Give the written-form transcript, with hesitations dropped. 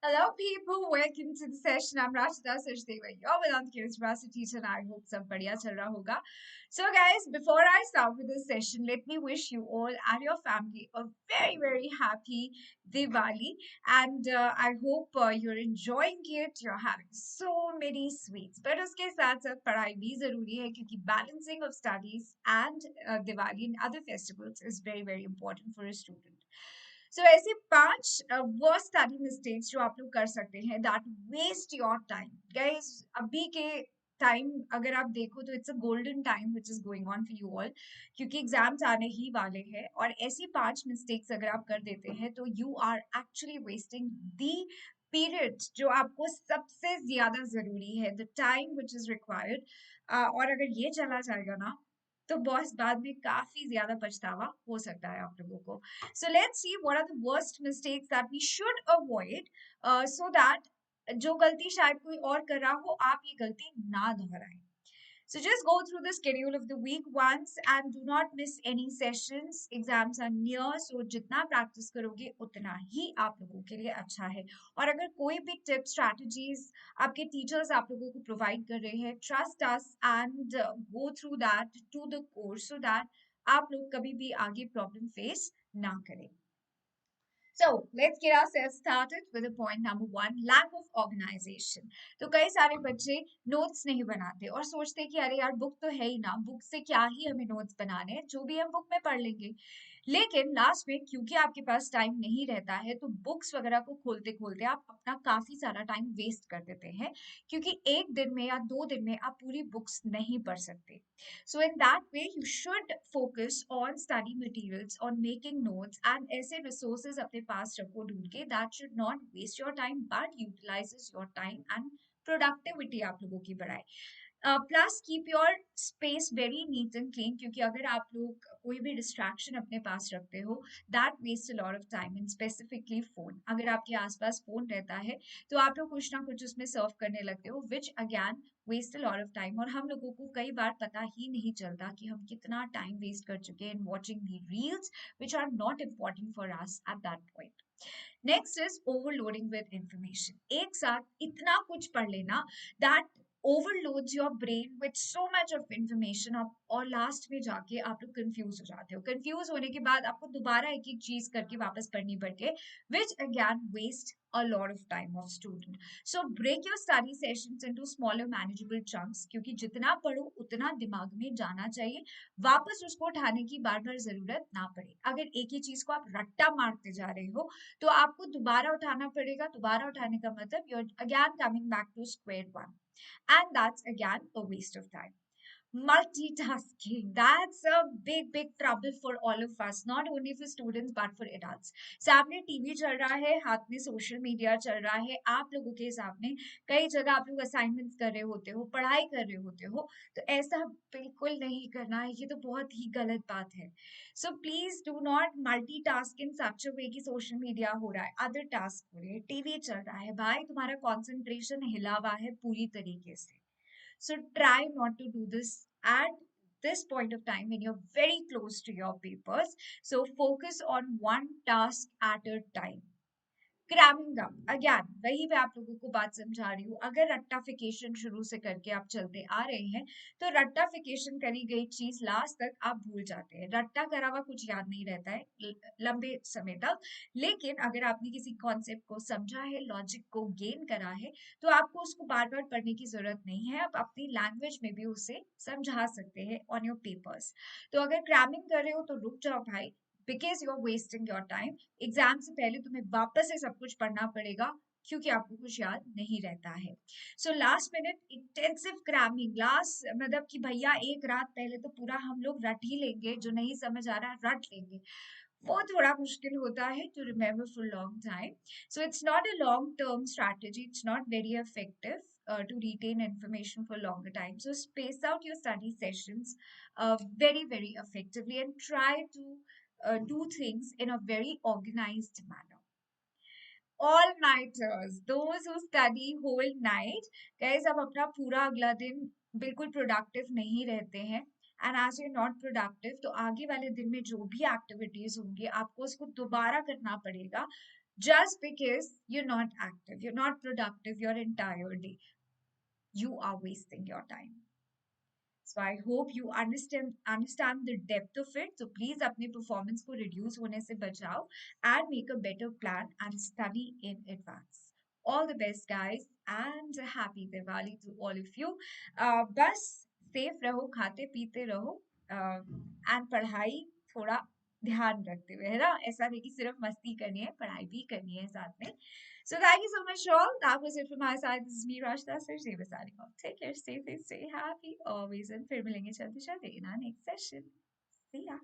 Hello, people. Welcome to the session. I'm Rashida Sachdeva, your Vedanta Chemistry teacher, and I hope सब बढ़िया चल रहा होगा. So, guys, before I start with this session, let me wish you all and your family a very, very happy Diwali. And I hope you're enjoying it. You're having so many sweets. But उसके साथ साथ पढ़ाई भी जरूरी है क्योंकि balancing of studies and Diwali and other festivals is very, very important for a student. सो ऐसे पांच वर्स्ट स्टडी मिस्टेक्स जो आप लोग कर सकते हैं that waste your time guys. अभी के टाइम अगर आप देखो तो it's a golden time which is going on for you all, क्योंकि एग्जाम्स आने ही वाले हैं और ऐसी पांच मिस्टेक्स अगर आप कर देते हैं तो you are actually wasting the period जो आपको सबसे ज्यादा जरूरी है, the time which is required. और अगर ये चला जाएगा ना तो बॉस बाद में काफी ज्यादा पछतावा हो सकता है आप लोगों को. So let's see what are the worst mistakes that we should avoid, so that जो गलती शायद कोई और कर रहा हो आप ये गलती ना दोहराएं. So just go through the schedule of the week once and do not miss any sessions. Exams are near, so जितना practice करोगे उतना ही आप लोगों के लिए अच्छा है. और अगर कोई भी tip strategies आपके teachers आप लोगों को provide कर रहे हैं, trust us and go through that to the course so that आप लोग कभी भी आगे problem face ना करें. So let's get ourselves started with the point number one, lack of organization. तो कई सारे बच्चे नोट्स नहीं बनाते और सोचते हैं कि अरे यार बुक तो है ही ना, बुक से क्या ही हमें नोट्स बनाने हैं, जो भी हम बुक में पढ़ लेंगे. लेकिन लास्ट में क्योंकि आपके पास टाइम नहीं रहता है तो बुक्स वगैरह को खोलते खोलते आप अपना काफी सारा टाइम वेस्ट कर देते हैं, क्योंकि एक दिन में या 2 दिन में आप पूरी बुक्स नहीं पढ़ सकते. So in that way, you should focus on study materials, on making notes, and ऐसे resources अपने पास रखो ढूंढ के that should not waste your time but utilizes your time and productivity आप लोगों की बढ़ाए. Plus keep your space very neat and clean, क्योंकि अगर आप लोग कोई भी डिस्ट्रैक्शन अपने पास रखते हो that waste a lot of time, in specifically phone. अगर आपके आसपास फोन रहता है तो आप लोग कुछ ना कुछ उसमें सर्व करने लगते हो which again waste a lot of time. और हम लोगों को कई बार पता ही नहीं चलता कि हम कितना टाइम वेस्ट कर चुके हैं in watching the reels which are not important for us at that point. Next is overloading with information. एक साथ इतना कुछ पढ़ लेना that overloads your brain with so much of information up, और लास्ट में जाके आप लोग कंफ्यूज हो जाते हो. कंफ्यूज होने के बाद आपको दोबारा एक एक चीज करके वापस पढ़नी पड़ती है which again waste a lot of time of student. So break your study sessions into smaller manageable chunks, क्योंकि जितना पढ़ो उतना दिमाग में जाना चाहिए, वापस उसको उठाने की बार बार जरूरत ना पड़े. अगर एक ही चीज को आप रट्टा मारते जा रहे हो तो आपको दोबारा उठाना पड़ेगा. दोबारा उठाने का मतलब you're again coming back to square one, and that's again a waste of time. Multitasking, that's a big trouble for all of us, not only for students but for adults. सामने टीवी चल रहा है, हाथ में social media चल रहा है, आप लोगों के सामने कई जगह आप लोग असाइनमेंट्स कर रहे होते हो, पढ़ाई कर रहे होते हो, तो ऐसा बिल्कुल नहीं करना है. ये तो बहुत ही गलत बात है. So please do not multitask in such a way कि सोशल मीडिया हो रहा है, अदर टास्क हो रहे हैं, टीवी चल रहा है, भाई तुम्हारा कॉन्सेंट्रेशन हिला हुआ है पूरी तरीके से. So try not to do this at this point of time when you're very close to your papers. So focus on one task at a time. Cramming up, again वही मैं आप लोगों को बात समझा रही हूँ. अगर रट्टाफिकेशन शुरू से करके आप चलते आ रहे हैं तो रट्टाफिकेशन करी गई चीज लास्ट तक आप भूल जाते हैं. रट्टा करा हुआ कुछ याद नहीं रहता है लंबे समय तक, लेकिन अगर आपने किसी कॉन्सेप्ट को समझा है, लॉजिक को गेन करा है, तो आपको उसको बार बार पढ़ने की जरूरत नहीं है. आप अपनी लैंग्वेज में भी उसे समझा सकते हैं ऑन योर पेपर्स. तो अगर क्रैमिंग कर रहे हो तो रुक जाओ भाई, because you are wasting your time. Exam से पहले तुम्हें वापस से सब कुछ पढ़ना पड़ेगा क्योंकि आपको कुछ याद नहीं रहता है. So last minute intensive cramming, last मतलब कि भैया एक रात पहले तो पूरा हम लोग रट ही लेंगे, जो नहीं समझ आ रहा है रट लेंगे, वो थोड़ा मुश्किल होता है to remember for long time. So it's not a long term strategy, it's not very effective to retain information for longer time. So space out your study sessions very effectively and try to do things in a very organized manner. All nighters, those who study whole night, guys, अब अपना पूरा अगला दिन बिल्कुल productive नहीं रहते हैं. And as you not productive तो आगे वाले दिन में जो भी एक्टिविटीज होंगी आपको उसको दोबारा करना पड़ेगा just because you're not active, you're not productive your entire day. You are wasting your time. So I hope you understand the depth of it. So please अपने performance को reduce होने से बचाओ and make a better plan and study in advance. All the best, guys, and happy Diwali to all of you. बस safe रहो, खाते पीते रहो, and पढ़ाई थोड़ा ध्यान रखते हुए, है ना? ऐसा नहीं कि सिर्फ मस्ती करनी है, पढ़ाई भी करनी है साथ में. So thank you so much, all. That was it from my side. This is me, Rashda Sarjeva, signing off. Take care, stay safe, stay happy, always, and फिर मिलेंगे जल्दी जल्दी in our next session. See ya.